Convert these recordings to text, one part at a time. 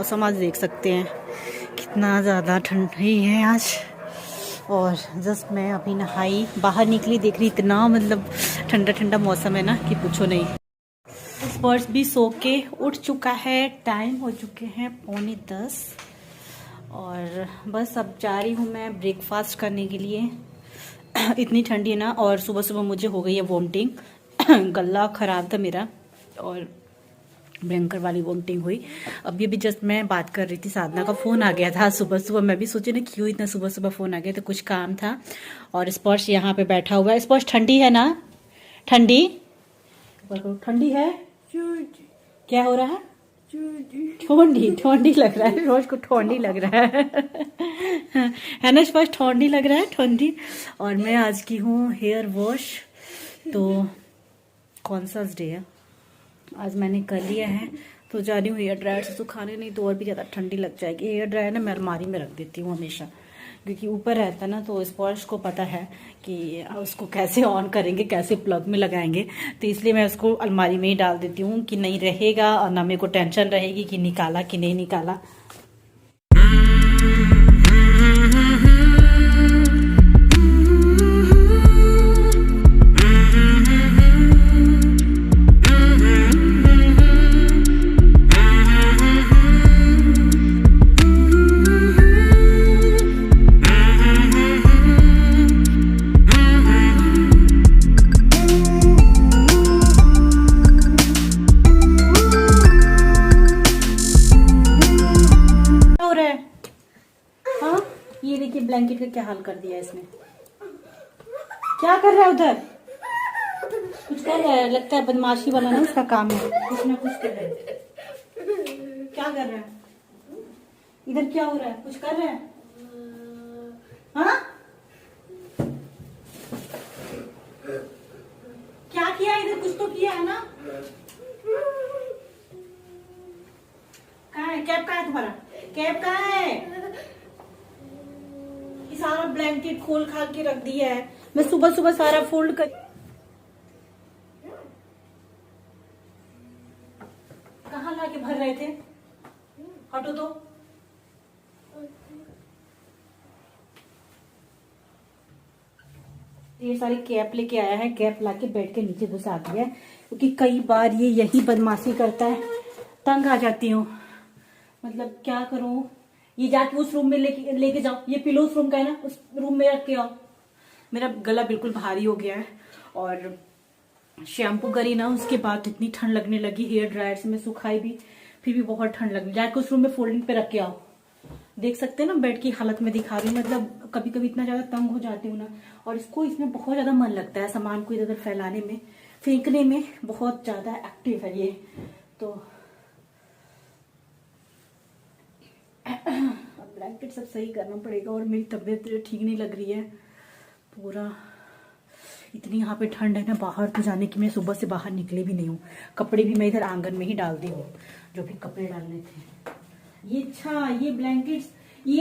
मौसम आज देख सकते हैं कितना ज़्यादा ठंडी है आज। और जस्ट मैं अभी नहाई बाहर निकली, देख रही इतना मतलब ठंडा ठंडा मौसम है ना कि पूछो नहीं। स्पर्श भी सो के उठ चुका है, टाइम हो चुके हैं 9:45 और बस अब जा रही हूँ मैं ब्रेकफास्ट करने के लिए। इतनी ठंडी है ना, और सुबह सुबह मुझे हो गई है वोमिटिंग। गला ख़राब था मेरा और भयंकर वाली वोमिटिंग हुई। अभी अभी जस्ट मैं बात कर रही थी, साधना का फ़ोन आ गया था सुबह सुबह। मैं भी सोची ना क्यों इतना सुबह सुबह फ़ोन आ गया, तो कुछ काम था। और स्पर्श यहाँ पे बैठा हुआ है। स्पर्श ठंडी है ना? ठंडी ठंडी है? क्या हो रहा है? ठंडी ठंडी लग रहा है, रोज को ठंडी लग रहा है ना स्पर्श? ठंडी लग रहा है, ठंडी। और मैं आज की हूँ हेयर वॉश। तो कौन सा डे है आज? मैंने कर लिया है तो जा रही हूँ हेयर ड्रायर से सुखाने, नहीं तो और भी ज़्यादा ठंडी लग जाएगी। हेयर ड्रायर ना मैं अलमारी में रख देती हूँ हमेशा, क्योंकि ऊपर रहता है ना, तो स्पर्श को पता है कि उसको कैसे ऑन करेंगे, कैसे प्लग में लगाएंगे, तो इसलिए मैं उसको अलमारी में ही डाल देती हूँ कि नहीं रहेगा और ना मेरे को टेंशन रहेगी कि निकाला कि नहीं निकाला। ये देखिए ब्लैंकेट का क्या हाल कर दिया इसने। क्या कर रहा है उधर? कुछ कर रहा है, लगता है बदमाशी वाला ना इसका काम है, कुछ ना कुछ कर रहा है। क्या कर रहा है इधर? क्या हो रहा है? कुछ कर रहा है? हाँ क्या किया इधर? कुछ तो किया है ना? कहाँ है कैप? कहाँ है तुम्हारा कैप? कहाँ है? सारा ब्लैंकेट खोल खाल के रख दिया है। मैं सुबह सुबह सारा फोल्ड कर, कहाँ ला के भर रहे थे? हटो तो। ये सारी कैप लेके आया है, कैप लाके बेड के नीचे घुसा दिया है, क्योंकि कई बार ये यही बदमाशी करता है। तंग आ जाती हूँ, मतलब क्या करूं। ये जाके उस रूम में लेके जाओ, ये पिलो उस रूम का है ना, उस रूम में रख के आओ। मेरा गला बिल्कुल भारी हो गया है और शैम्पू करी ना, उसके बाद इतनी ठंड लगने लगी। हेयर ड्रायर से मैं सुखाई भी, फिर भी बहुत ठंड लगी। जाके उस रूम में फोल्डिंग पे रख के आओ। देख सकते हैं ना बेड की हालत में दिखा रही हूँ, मतलब कभी कभी इतना ज्यादा तंग हो जाती हूँ ना। और इसको इसमें बहुत ज्यादा मन लगता है, सामान को इधर उधर फैलाने में, फेंकने में बहुत ज्यादा एक्टिव है ये। तो ब्लैंकेट सब सही करना पड़ेगा। और मेरी तबीयत ठीक नहीं लग रही है पूरा। इतनी यहाँ पे ठंड है ना, बाहर तो जाने की मैं सुबह से बाहर निकले भी नहीं हूँ। कपड़े भी मैं इधर आंगन में ही डाल दी हूँ, जो भी कपड़े डालने थे। ये अच्छा ये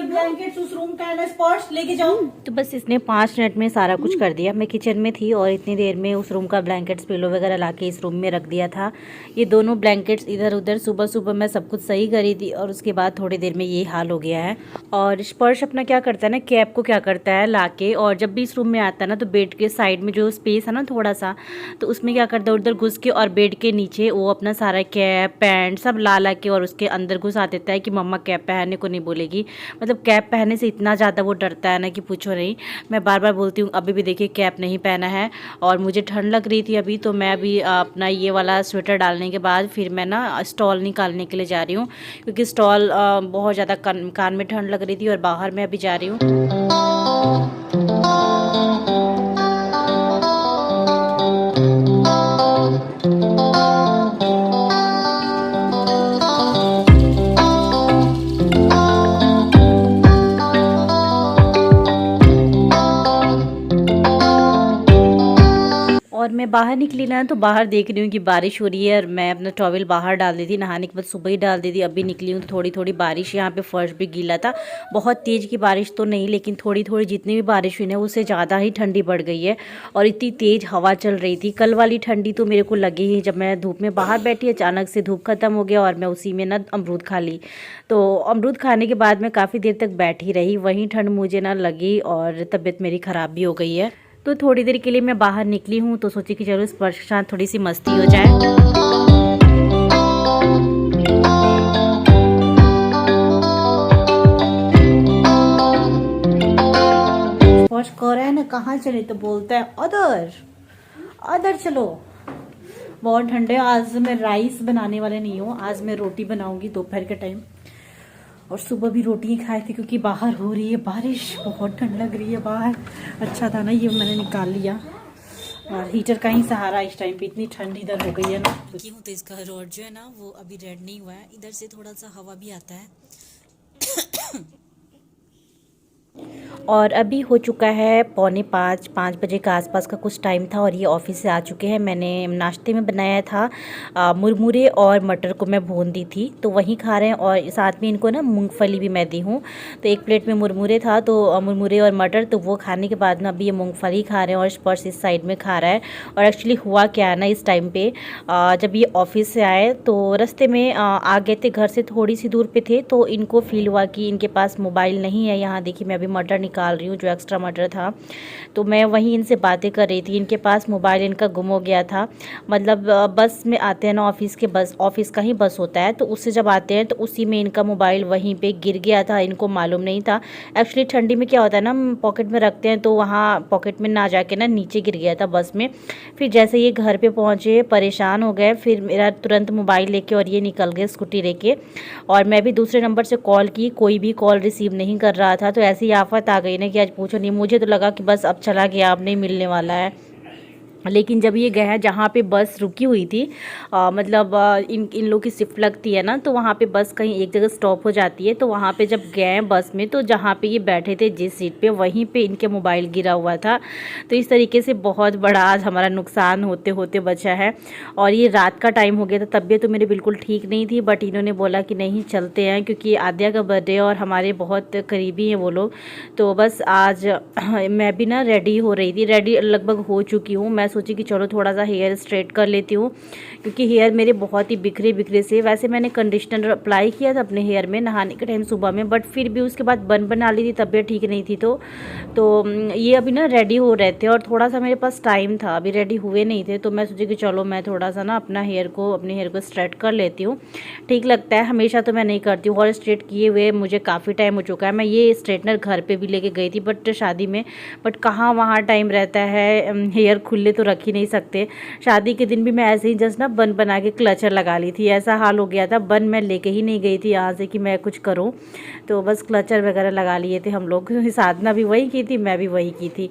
ब्लैंकेट्स उस रूम का है ना, स्पर्श लेके जाओ। तो बस इसने 5 मिनट में सारा कुछ कर दिया। मैं किचन में थी और इतनी देर में उस रूम का ब्लैंकेट्स पिलो वगैरह लाके इस रूम में रख दिया था। ये दोनों ब्लैंकेट्स इधर उधर सुबह सुबह मैं सब कुछ सही करी थी, और उसके बाद थोड़ी देर में ये हाल हो गया है। और स्पर्श अपना क्या करता है ना, कैप को क्या करता है लाके, और जब भी इस रूम में आता है ना, तो बेड के साइड में जो स्पेस है ना थोड़ा सा, तो उसमें क्या करता है उधर घुस के, और बेड के नीचे वो अपना सारा कैप पैंट सब ला के और उसके अंदर घुसा देता है कि मम्मा कैप पहनने को नहीं बोलेगी। मतलब कैप पहनने से इतना ज़्यादा वो डरता है ना कि पूछो नहीं। मैं बार बार बोलती हूँ अभी भी देखिए कैप नहीं पहना है, और मुझे ठंड लग रही थी अभी, तो मैं अभी अपना ये वाला स्वेटर डालने के बाद फिर मैं ना स्टॉल निकालने के लिए जा रही हूँ, क्योंकि स्टॉल बहुत ज़्यादा कान में ठंड लग रही थी। और बाहर मैं अभी जा रही हूँ। और मैं बाहर निकली ना तो बाहर देख रही हूँ कि बारिश हो रही है और मैं अपना टॉवल बाहर डाल दी थी, नहाने के बाद सुबह ही डाल दी थी। अभी निकली हूँ तो थोड़ी थोड़ी बारिश, यहाँ पे फर्श भी गीला था। बहुत तेज़ की बारिश तो नहीं, लेकिन थोड़ी थोड़ी जितनी भी बारिश हुई ना उससे ज़्यादा ही ठंडी बढ़ गई है। और इतनी तेज़ हवा चल रही थी, कल वाली ठंडी तो मेरे को लगी ही जब मैं धूप में बाहर बैठी, अचानक से धूप ख़त्म हो गया और मैं उसी में ना अमरूद खा ली। तो अमरूद खाने के बाद मैं काफ़ी देर तक बैठी रही, वहीं ठंड मुझे ना लगी और तबीयत मेरी ख़राब भी हो गई है। तो थोड़ी देर के लिए मैं बाहर निकली हूँ तो सोची कि चलो स्पर्श के साथ थोड़ी सी मस्ती हो जाए। स्पर्श कह रहा है ना कहाँ चले, तो बोलता है अदर अदर चलो। बहुत ठंडे। आज मैं राइस बनाने वाले नहीं हूँ, आज मैं रोटी बनाऊंगी दोपहर के टाइम। और सुबह भी रोटी ही खाए थे क्योंकि बाहर हो रही है बारिश, बहुत ठंड लग रही है बाहर। अच्छा था ना ये मैंने निकाल लिया, और हीटर का ही सहारा इस टाइम पे, इतनी ठंड इधर हो गई है ना। क्यों तो इसका रॉड जो है ना वो अभी रेड नहीं हुआ है, इधर से थोड़ा सा हवा भी आता है। और अभी हो चुका है 4:45 बजे के आसपास का कुछ टाइम था और ये ऑफिस से आ चुके हैं। मैंने नाश्ते में बनाया था मुरमुरे और मटर को मैं भून दी थी, तो वही खा रहे हैं। और साथ में इनको ना मूंगफली भी मैं दी हूँ। तो एक प्लेट में मुरमुरे था, तो मुरमुरे और मटर, तो वो खाने के बाद ना अभी ये मूँगफली खा रहे हैं और स्पर्श इस साइड में खा रहा है। और एक्चुअली हुआ क्या है ना, इस टाइम पर जब ये ऑफिस से आए तो रास्ते में आ गए थे, घर से थोड़ी सी दूर पर थे, तो इनको फील हुआ कि इनके पास मोबाइल नहीं है। यहाँ देखिए मैं अभी मटर निकाल रही हूँ, जो एक्स्ट्रा मटर था, तो मैं वहीं इनसे बातें कर रही थी। इनके पास मोबाइल इनका गुम हो गया था। मतलब बस में आते हैं ना, ऑफिस का ही बस होता है, तो उससे जब आते हैं तो उसी में इनका मोबाइल वहीं पे गिर गया था। इनको मालूम नहीं था। एक्चुअली ठंडी में क्या होता है ना, हम पॉकेट में रखते हैं तो वहाँ पॉकेट में ना जाके ना नीचे गिर गया था बस में। फिर जैसे ये घर पे पहुँचे परेशान हो गए, फिर मेरा तुरंत मोबाइल लेके और ये निकल गए स्कूटी लेके। और मैं भी दूसरे नंबर से कॉल की, कोई भी कॉल रिसीव नहीं कर रहा था। तो ऐसी आफत आ गई ना कि आज पूछो नहीं। मुझे तो लगा कि बस अब चला गया, अब नहीं मिलने वाला है। लेकिन जब ये गया जहाँ पे बस रुकी हुई थी, मतलब इन लोग की शिफ्ट लगती है ना, तो वहाँ पे बस कहीं एक जगह स्टॉप हो जाती है। तो वहाँ पे जब गए बस में, तो जहाँ पे ये बैठे थे जिस सीट पे, वहीं पे इनके मोबाइल गिरा हुआ था। तो इस तरीके से बहुत बड़ा आज हमारा नुकसान होते होते बचा है। और ये रात का टाइम हो गया था, तबीयत तो मेरी बिल्कुल ठीक नहीं थी, बट इन्होंने बोला कि नहीं चलते हैं, क्योंकि आद्या का बर्थडे और हमारे बहुत करीबी हैं वो लोग। तो बस आज मैं भी ना रेडी हो रही थी, रेडी लगभग हो चुकी हूँ। मैं सोची कि चलो थोड़ा सा हेयर स्ट्रेट कर लेती हूँ, क्योंकि हेयर मेरे बहुत ही बिखरे बिखरे से। वैसे मैंने कंडीशनर अप्लाई किया था अपने हेयर में नहाने के टाइम सुबह में, बट फिर भी उसके बाद बन बना ली थी, तबीयत ठीक नहीं थी। तो ये अभी ना रेडी हो रहे थे और थोड़ा सा मेरे पास टाइम था, अभी रेडी हुए नहीं थे। तो मैं सोची कि चलो मैं थोड़ा सा ना अपने हेयर को स्ट्रेट कर लेती हूँ, ठीक लगता है। हमेशा तो मैं नहीं करती हूँ, और स्ट्रेट किए हुए मुझे काफ़ी टाइम हो चुका है। मैं ये स्ट्रेटनर घर पर भी लेके गई थी बट शादी में, बट कहाँ वहाँ टाइम रहता है, हेयर खुले तो रख ही नहीं सकते। शादी के दिन भी मैं ऐसे ही जस्ट ना बन बना के क्लचर लगा ली थी, ऐसा हाल हो गया था। बन मैं लेके ही नहीं गई थी यहाँ से कि मैं कुछ करूँ, तो बस क्लचर वगैरह लगा लिए थे हम लोग। साधना भी वही की थी, मैं भी वही की थी।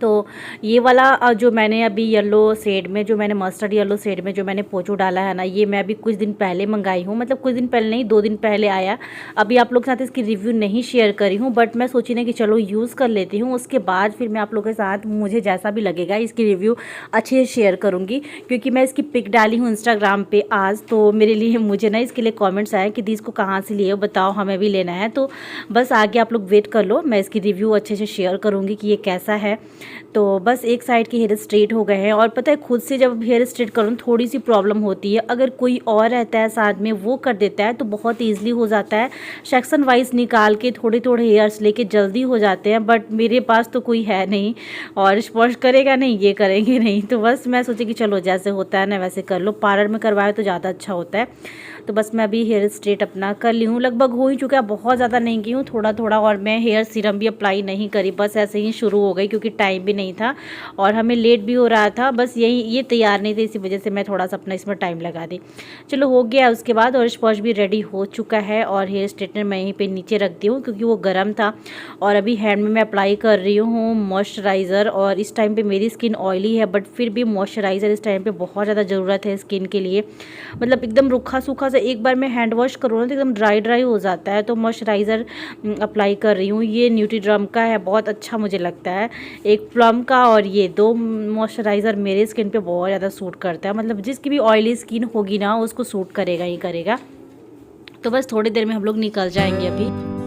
तो ये वाला जो मैंने अभी येलो शेड में, जो मैंने मस्टर्ड येलो शेड में जो मैंने पोंछू डाला है ना, ये मैं अभी कुछ दिन पहले मंगाई हूँ। मतलब कुछ दिन पहले नहीं, 2 दिन पहले आया। अभी आप लोग के साथ इसकी रिव्यू नहीं शेयर करी हूँ, बट मैं सोची ना कि चलो यूज़ कर लेती हूँ, उसके बाद फिर मैं आप लोगों के साथ मुझे जैसा भी लगेगा इसकी रिव्यू अच्छे से शेयर करूँगी। क्योंकि मैं इसकी पिक डाली हूँ इंस्टाग्राम पर आज, तो मेरे लिए मुझे ना इसके लिए कॉमेंट्स आए कि दी इसको कहाँ से लिए हो, बताओ, हमें भी लेना है। तो बस आगे आप लोग वेट कर लो, मैं इसकी रिव्यू अच्छे से शेयर करूँगी कि ये कैसा है। तो बस एक साइड के हेयर स्ट्रेट हो गए हैं। और पता है खुद से जब हेयर स्ट्रेट करूँ थोड़ी सी प्रॉब्लम होती है, अगर कोई और रहता है साथ में वो कर देता है तो बहुत ईजिली हो जाता है। सेक्शन वाइज निकाल के थोड़े थोड़े हेयर्स लेके जल्दी हो जाते हैं, बट मेरे पास तो कोई है नहीं, और स्पर्श करेगा नहीं, ये करेंगे नहीं। तो बस मैं सोची कि चलो जैसे होता है ना वैसे कर लो, पार्लर में करवाए तो ज़्यादा अच्छा होता है। तो बस मैं अभी हेयर स्ट्रेट अपना कर ली हूँ, लगभग हो ही चुका है, बहुत ज़्यादा नहीं की हूँ, थोड़ा थोड़ा। और मैं हेयर सीरम भी अप्लाई नहीं करी, बस ऐसे ही शुरू हो गई, क्योंकि टाइम भी नहीं था और हमें लेट भी हो रहा था। बस ये तैयार नहीं थे, इसी वजह से मैं थोड़ा सा अपना इसमें टाइम लगा दी। चलो हो गया उसके बाद, और स्पर्श भी रेडी हो चुका है। और हेयर स्ट्रेटनर मैं यहीं पे नीचे रख दी हूँ क्योंकि वो गर्म था। और अभी हैंड में मैं अप्लाई कर रही हूँ मॉइस्चराइज़र। और इस टाइम पे मेरी स्किन ऑयली है, बट फिर भी मॉइस्चराइज़र इस टाइम पे बहुत ज़्यादा ज़रूरत है स्किन के लिए। मतलब एकदम रूखा सूखा सा एक बार मैं हैंड वॉश करूँ ना तो एकदम ड्राई ड्राई हो जाता है। तो मॉइस्चराइज़र अप्लाई कर रही हूँ, ये न्यूट्रीड्रम का है, बहुत अच्छा मुझे लगता है। एक प्लम का और ये 2 मॉइस्चराइज़र मेरे स्किन पे बहुत ज़्यादा सूट करता है, मतलब जिसकी भी ऑयली स्किन होगी ना उसको सूट करेगा ही करेगा। तो बस थोड़ी देर में हम लोग निकल जाएंगे अभी।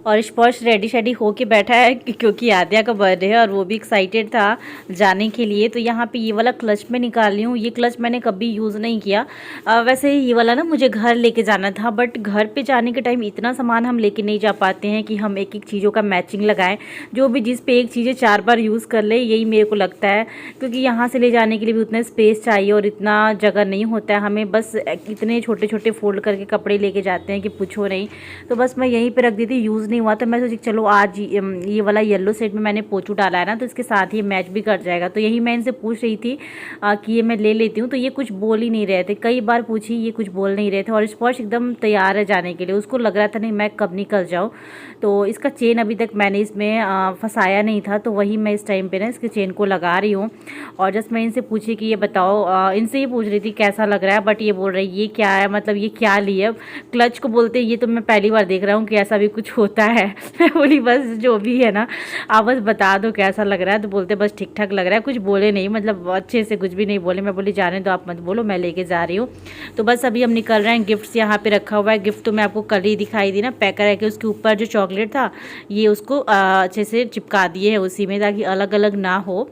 और स्पर्श रेडी शेडी होके बैठा है क्योंकि आद्या का बर्थडे है और वो भी एक्साइटेड था जाने के लिए। तो यहाँ पे ये वाला क्लच में निकाल रही हूँ। ये क्लच मैंने कभी यूज़ नहीं किया। वैसे ये वाला ना मुझे घर लेके जाना था, बट घर पे जाने के टाइम इतना सामान हम लेके नहीं जा पाते हैं कि हम एक एक चीज़ों का मैचिंग लगाएं। जो भी जिस पे एक चीज़ें 4 बार यूज़ कर ले, यही मेरे को लगता है, क्योंकि यहाँ से ले जाने के लिए भी उतना स्पेस चाहिए और इतना जगह नहीं होता है हमें। बस इतने छोटे छोटे फोल्ड करके कपड़े लेके जाते हैं कि पूछो नहीं। तो बस मैं यहीं पर रख दी थी, यूज़ नहीं हुआ। तो मैं सोची चलो आज ये वाला येलो सेट में मैंने पोचू डाला है ना, तो इसके साथ ही मैच भी कर जाएगा। तो यही मैं इनसे पूछ रही थी कि ये मैं ले लेती हूँ। तो ये कुछ बोल ही नहीं रहे थे, कई बार पूछी ये कुछ बोल नहीं रहे थे। और स्पर्श एकदम तैयार है जाने के लिए, उसको लग रहा था नहीं मैं कब निकल जाऊँ। तो इसका चेन अभी तक मैंने इसमें फंसाया नहीं था, तो वही मैं इस टाइम पे ना इसके चेन को लगा रही हूँ। और जस्ट मैं इनसे पूछी कि ये बताओ, इनसे ही पूछ रही थी कैसा लग रहा है, बट ये बोल रही ये क्या है, मतलब ये क्या लिए। क्लच को बोलते ये तो मैं पहली बार देख रहा हूँ कि ऐसा भी कुछ होता है। मैं बोली बस जो भी है ना आप बस बता दो कैसा लग रहा है। तो बोलते बस ठीक ठाक लग रहा है, कुछ बोले नहीं, मतलब अच्छे से कुछ भी नहीं बोले। मैं बोली जाने दो, आप मत बोलो, मैं लेके जा रही हूँ। तो बस अभी हम निकल रहे हैं। गिफ्ट्स यहाँ पे रखा हुआ है। गिफ्ट तो मैं आपको कल ही दिखाई दी ना, पैकर है कि उसके ऊपर जो चॉकलेट था ये उसको अच्छे से चिपका दिए है उसी में, ताकि अलग अलग ना हो।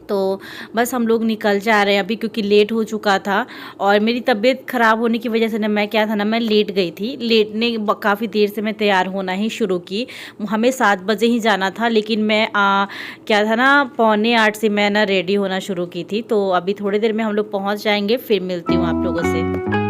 तो बस हम लोग निकल जा रहे हैं अभी, क्योंकि लेट हो चुका था। और मेरी तबीयत ख़राब होने की वजह से ना मैं क्या था ना, मैं लेट गई थी। लेटने काफ़ी देर से मैं तैयार होना ही शुरू की। हमें 7 बजे ही जाना था, लेकिन मैं क्या था ना 7:45 से मैं ना रेडी होना शुरू की थी। तो अभी थोड़ी देर में हम लोग पहुँच जाएंगे, फिर मिलती हूँ आप लोगों से।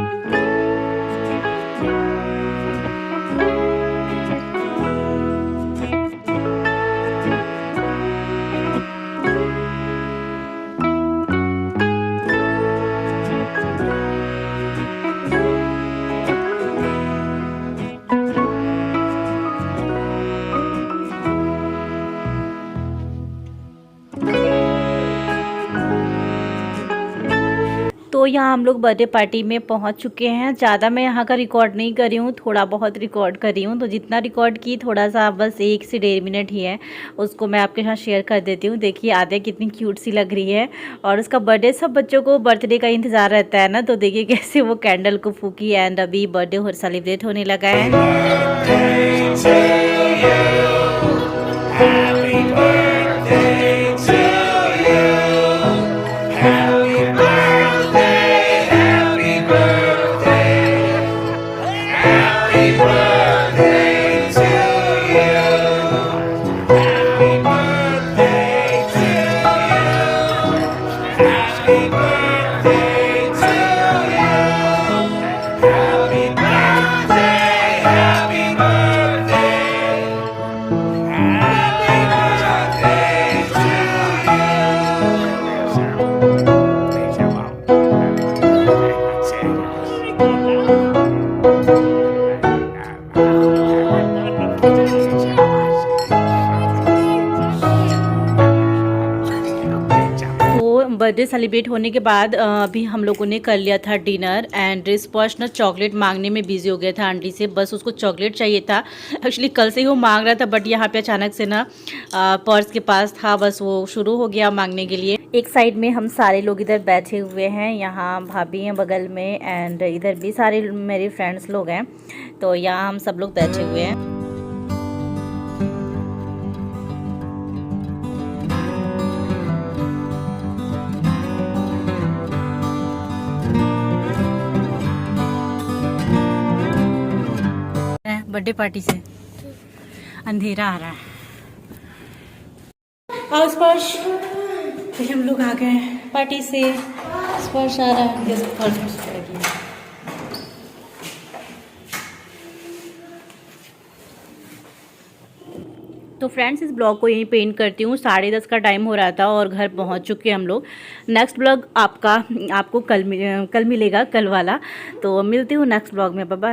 तो यहाँ हम लोग बर्थडे पार्टी में पहुँच चुके हैं। ज़्यादा मैं यहाँ का रिकॉर्ड नहीं कर रही हूँ, थोड़ा बहुत रिकॉर्ड कर रही हूँ। तो जितना रिकॉर्ड की थोड़ा सा बस 1 से 1.5 मिनट ही है, उसको मैं आपके साथ शेयर कर देती हूँ। देखिए आद्या कितनी क्यूट सी लग रही है, और उसका बर्थडे, सब बच्चों को बर्थडे का इंतज़ार रहता है ना। तो देखिए कैसे वो कैंडल को फूकी, एंड अभी बर्थडे सेलिब्रेट होने लगा है। बर्थडे सेलिब्रेट होने के बाद अभी हम लोगों ने कर लिया था डिनर। एंड स्पर्श ना चॉकलेट मांगने में बिजी हो गया था आंटी से, बस उसको चॉकलेट चाहिए था। एक्चुअली कल से ही वो मांग रहा था, बट यहाँ पे अचानक से ना पर्स के पास था, बस वो शुरू हो गया मांगने के लिए। एक साइड में हम सारे लोग इधर बैठे हुए हैं, यहाँ भाभी हैं बगल में, एंड इधर भी सारे मेरे फ्रेंड्स लोग हैं। तो यहाँ हम सब लोग बैठे हुए हैं। बर्थडे पार्टी से अंधेरा आ रहा है। आओ स्पर्श, फिर हम लोग आ गए पार्टी से। स्पर्श आ रहा है, तो फ्रेंड्स इस ब्लॉग को यहीं पे एंड करती हूँ। 10:30 का टाइम हो रहा था और घर पहुँच चुके हम लोग। नेक्स्ट ब्लॉग आपको कल मिलेगा, कल वाला। तो मिलती हूँ नेक्स्ट ब्लॉग में, बाय बाय।